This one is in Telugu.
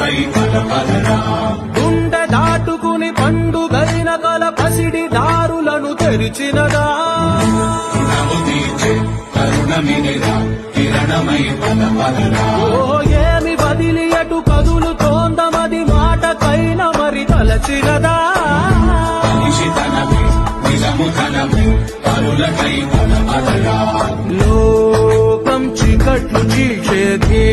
పరులకై పదపదరా గుండె దాటుకుని పండుగైన కల పసిడి దారులను తెరిచినదా రుణము తీర్చే కరుణమినిరా కిరణమై పదపదరా ఏమి వదిలి అటు కదులుతోందమది మాటకైన మరి తలచినదా నిశితనమే నిజముతనమే పరులకై పదపదరా లోకం చీకట్లు చీల్చేది